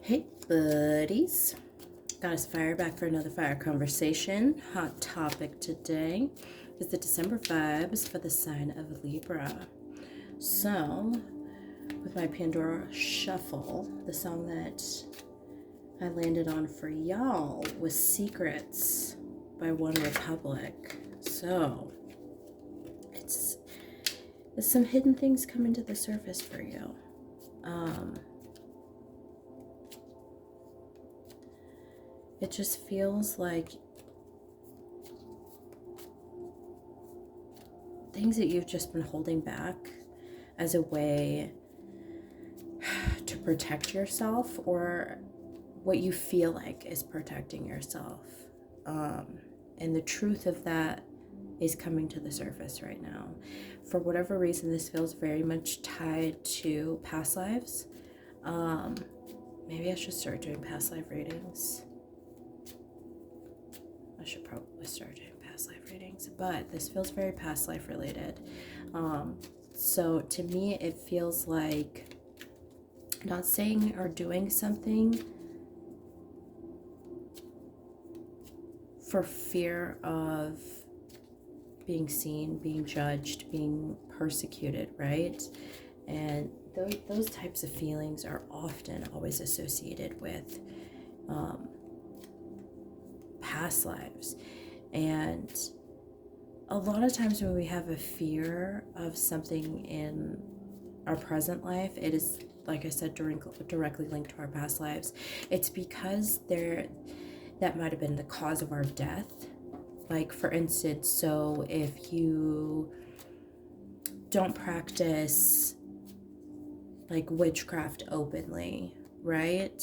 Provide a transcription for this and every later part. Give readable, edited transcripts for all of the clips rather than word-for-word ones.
Hey buddies, Goddess Fire back for another fire conversation. Hot topic today is the December vibes for the sign of Libra. So, with my Pandora Shuffle, the song that I landed on for y'all was Secrets by One Republic. So, it's some hidden things coming to the surface for you. It just feels like things that you've just been holding back as a way to protect yourself, or what you feel like is protecting yourself. And the truth of that is coming to the surface right now. For whatever reason, this feels very much tied to past lives. Maybe I should start doing past life readings. I should probably start doing past life readings, but this feels very past life related. So to me, it feels like not saying or doing something for fear of being seen, being judged, being persecuted, right? And those types of feelings are often always associated with past lives. And a lot of times when we have a fear of something in our present life, it is, like I said, directly linked to our past lives. It's because that might have been the cause of our death. Like, for instance, so if you don't practice like witchcraft openly, right?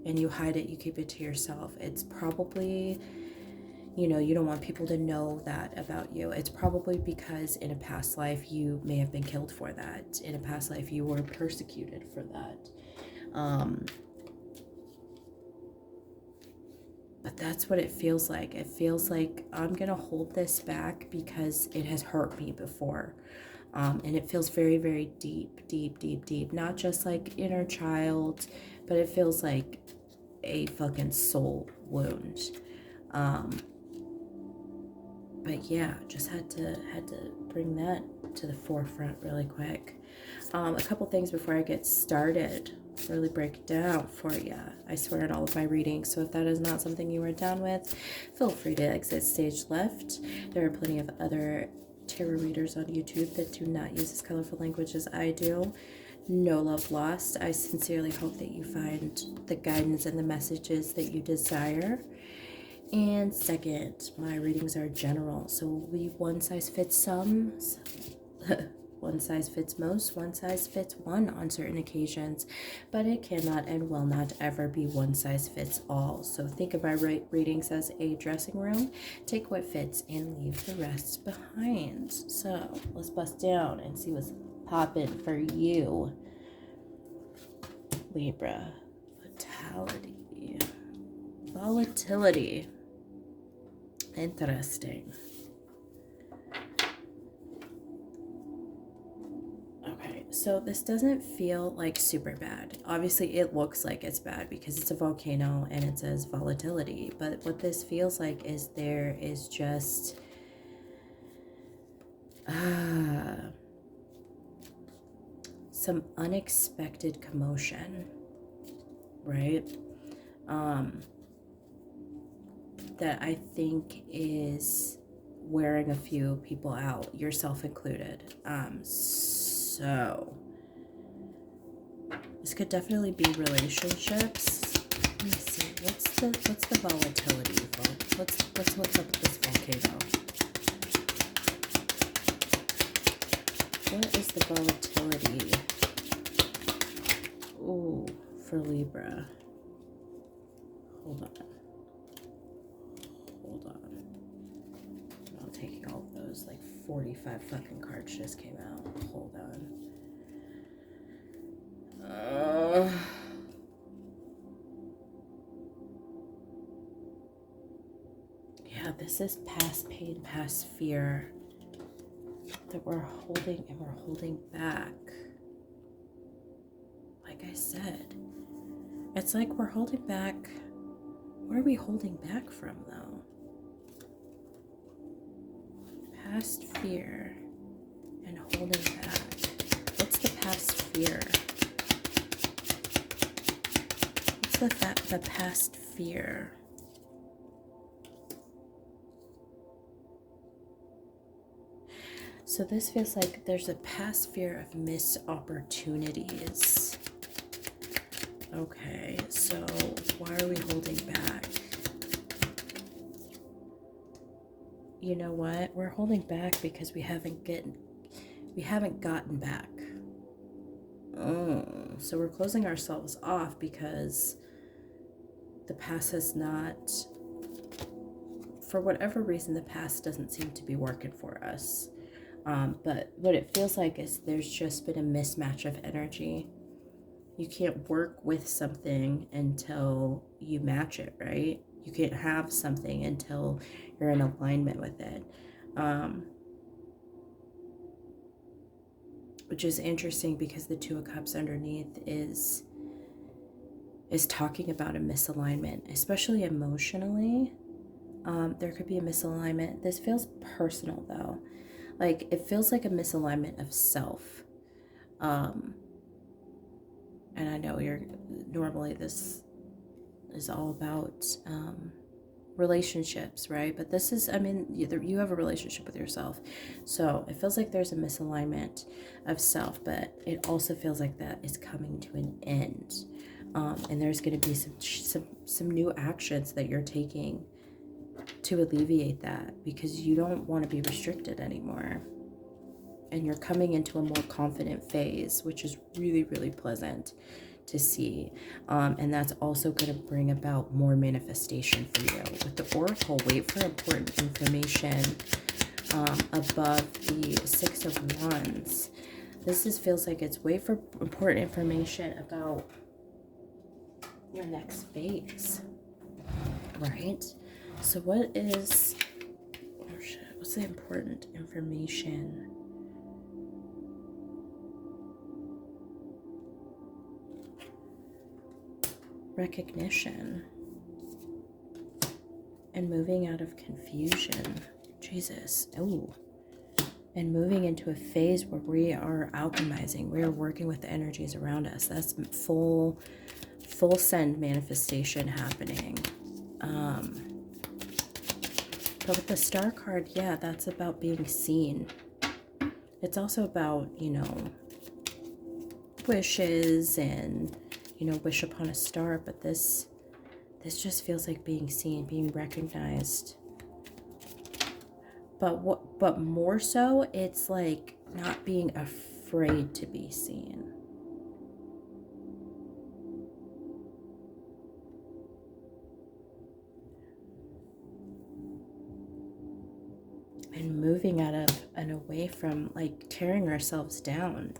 And you hide it, you keep it to yourself. It's probably, you don't want people to know that about you. It's probably because in a past life you may have been killed for that. In a past life you were persecuted for that. But that's what it feels like. It feels like I'm gonna hold this back because it has hurt me before. And it feels very, very deep, deep, deep, deep. Not just like inner child, but it feels like a fucking soul wound. But yeah, just had to bring that to the forefront really quick. A couple things before I get started, really break it down for you. I swear in all of my readings, so if that is not something you are down with, feel free to exit stage left. There are plenty of other tarot readers on YouTube that do not use as colorful language as I do. No love lost. I sincerely hope that you find the guidance and the messages that you desire. And second, my readings are general, so we one size fits some, one size fits most, one size fits one on certain occasions, but it cannot and will not ever be one size fits all. So think of our readings as a dressing room. Take what fits and leave the rest behind. So let's bust down and see what's popping for you, Libra. Volatility. Interesting. Okay, so this doesn't feel like super bad. Obviously, it looks like it's bad because it's a volcano and it says volatility. But what this feels like is there is just some unexpected commotion, right? That I think is wearing a few people out, yourself included. So this could definitely be relationships. Let me see. What's the volatility? What's up with this volcano? What is the volatility? Ooh, for Libra. Hold on. I'm taking all of those, like 45 fucking cards just came out. Hold on. Yeah, this is past pain, past fear that we're holding back. Like I said, It's like we're holding back. What are we holding back from, though? Past fear and holding back. What's the past fear? What's the past fear? So this feels like there's a past fear of missed opportunities. Okay, so why are we holding back? You know what? We're holding back because we haven't gotten back. Oh, so we're closing ourselves off because the past has not, for whatever reason, the past doesn't seem to be working for us. But what it feels like is there's just been a mismatch of energy. You can't work with something until you match it, right? You can't have something until you're in alignment with it. Which is interesting because the Two of Cups underneath is talking about a misalignment, especially emotionally. There could be a misalignment. This feels personal though. Like it feels like a misalignment of self. And I know normally this is all about relationships, right? But this is, I mean, you have a relationship with yourself. So it feels like there's a misalignment of self, but it also feels like that is coming to an end. And there's going to be some new actions that you're taking to alleviate that because you don't want to be restricted anymore. And you're coming into a more confident phase, which is really, really pleasant to see. And that's also going to bring about more manifestation for you. With the Oracle, wait for important information above the Six of Wands. This feels like it's wait for important information about your next phase, right? So what's the important information? Recognition and moving out of confusion. Jesus. Oh. And moving into a phase where we are alchemizing. We are working with the energies around us. That's full send manifestation happening. But with the Star card, yeah, that's about being seen. It's also about, wishes and wish upon a star, but this just feels like being seen, being recognized. But more so, it's like not being afraid to be seen. And moving out of and away from like tearing ourselves down.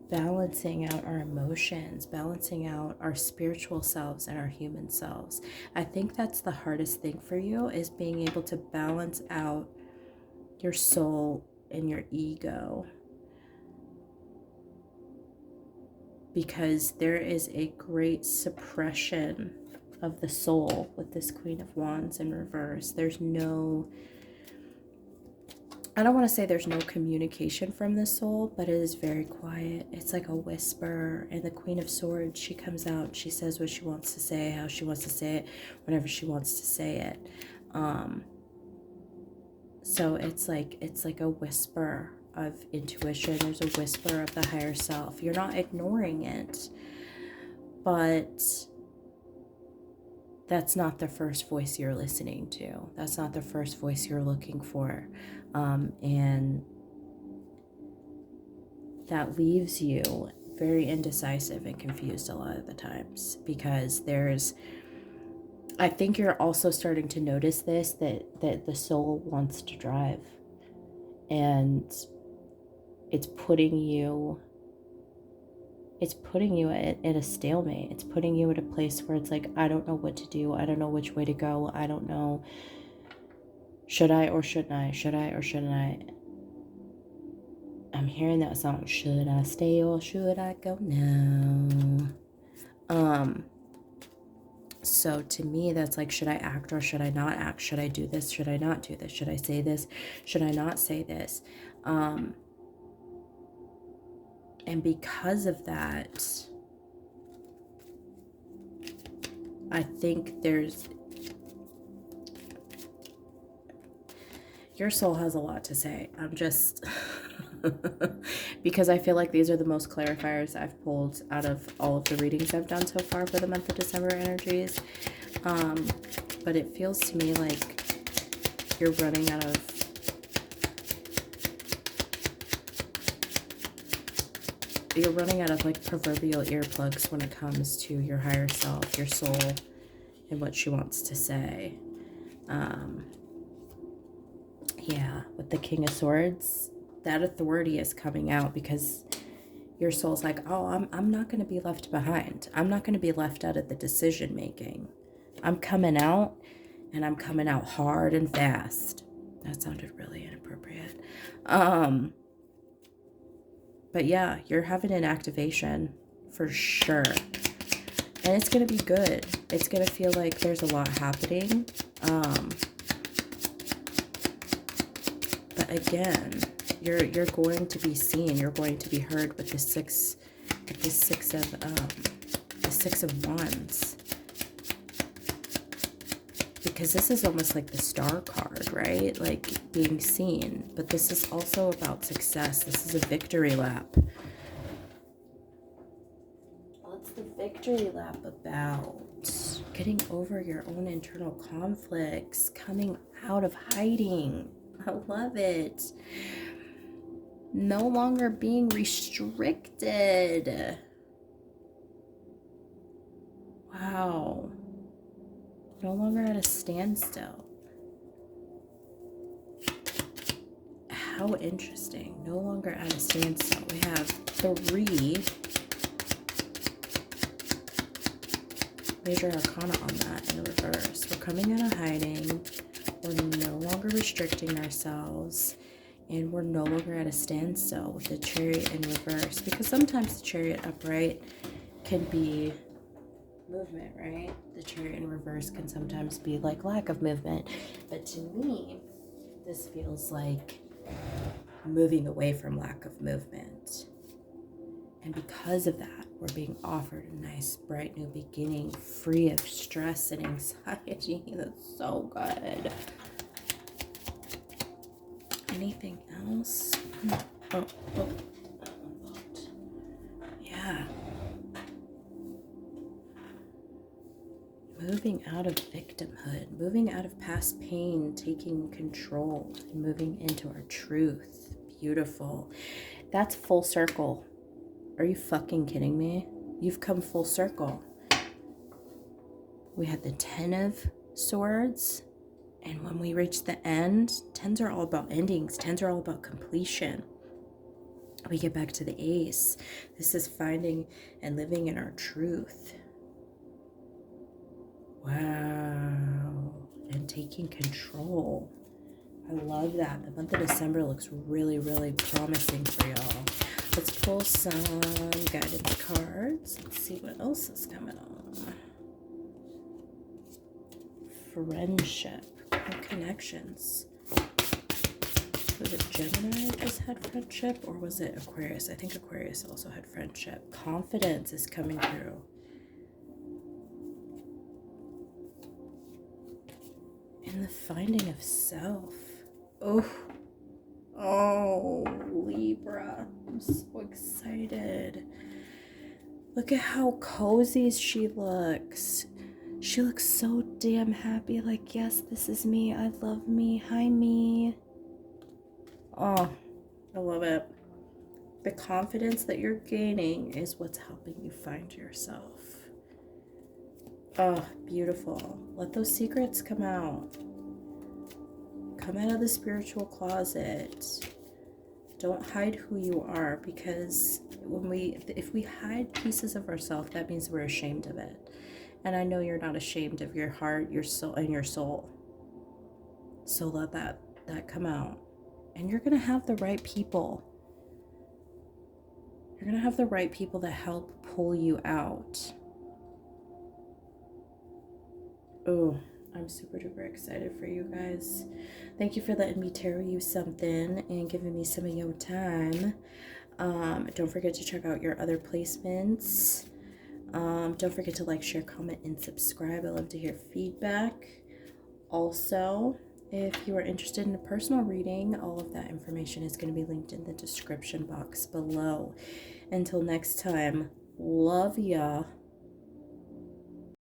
Balancing out our emotions, balancing out our spiritual selves and our human selves. I think that's the hardest thing for you, is being able to balance out your soul and your ego. Because there is a great suppression of the soul with this Queen of Wands in reverse. There's no, I don't want to say there's no communication from the soul, but it is very quiet. It's like a whisper. And the Queen of Swords, she comes out, she says what she wants to say, how she wants to say it, whenever she wants to say it. So it's like a whisper of intuition. There's a whisper of the higher self. You're not ignoring it, but that's not the first voice you're listening to. That's not the first voice you're looking for. And that leaves you very indecisive and confused a lot of the times, because I think you're also starting to notice this, that the soul wants to drive, and it's putting you at a stalemate. It's putting you at a place where it's like, I don't know what to do. I don't know which way to go. I don't know. Should I or shouldn't I? Should I or shouldn't I? I'm hearing that song, should I stay or should I go now? So to me, that's like, should I act or should I not act? Should I do this? Should I not do this? Should I say this? Should I not say this? And because of that, I think your soul has a lot to say. I'm just, because I feel like these are the most clarifiers I've pulled out of all of the readings I've done so far for the month of December energies. But it feels to me like you're running out of like proverbial earplugs when it comes to your higher self, your soul, and what she wants to say. Yeah, with the King of Swords, that authority is coming out because your soul's like, oh, I'm not going to be left behind. I'm not going to be left out of the decision making. I'm coming out, and I'm coming out hard and fast. That sounded really inappropriate. But yeah, you're having an activation for sure. And it's going to be good. It's going to feel like there's a lot happening. But again, you're going to be seen. You're going to be heard with the six of Wands. Because this is almost like the Star card, right? Like being seen. But this is also about success. This is a victory lap. What's the victory lap about? Getting over your own internal conflicts. Coming out of hiding. I love it. No longer being restricted. Wow. No longer at a standstill. How interesting. No longer at a standstill. We have 3 major arcana on that in reverse. We're coming out of hiding. We're no longer restricting ourselves. And we're no longer at a standstill with the Chariot in reverse. Because sometimes the Chariot upright can be movement, right? The Chariot in reverse can sometimes be like lack of movement. But to me, this feels like moving away from lack of movement. And because of that, we're being offered a nice, bright new beginning, free of stress and anxiety. That's so good. Anything else? Oh. Yeah. Moving out of victimhood, moving out of past pain, taking control, and moving into our truth. Beautiful. That's full circle. Are you fucking kidding me? You've come full circle. We had the 10 of Swords, and when we reach the end, 10s are all about endings. 10s are all about completion. We get back to the Ace. This is finding and living in our truth. Wow. And taking control. I love that. The month of December looks really, really promising for y'all. Let's pull some guidance cards. Let's see what else is coming on. Friendship and connections. Was it Gemini that just had friendship, or was it Aquarius? I think Aquarius also had friendship. Confidence is coming through. And the finding of self. Oh, Libra. I'm so excited. Look at how cozy she looks. She looks so damn happy. Like, yes, this is me. I love me. Hi, me. Oh, I love it. The confidence that you're gaining is what's helping you find yourself. Oh, beautiful. Let those secrets come out. Come out of the spiritual closet. Don't hide who you are, because if we hide pieces of ourselves, that means we're ashamed of it. And I know you're not ashamed of your heart, your soul, and your soul. So let that come out. And you're going to have the right people. You're going to have the right people that help pull you out. Oh, I'm super duper excited for you guys. Thank you for letting me tarot you something and giving me some of your time. Don't forget to check out your other placements. Don't forget to like, share, comment, and subscribe. I love to hear feedback. Also, if you are interested in a personal reading, all of that information is going to be linked in the description box below. Until next time, love ya.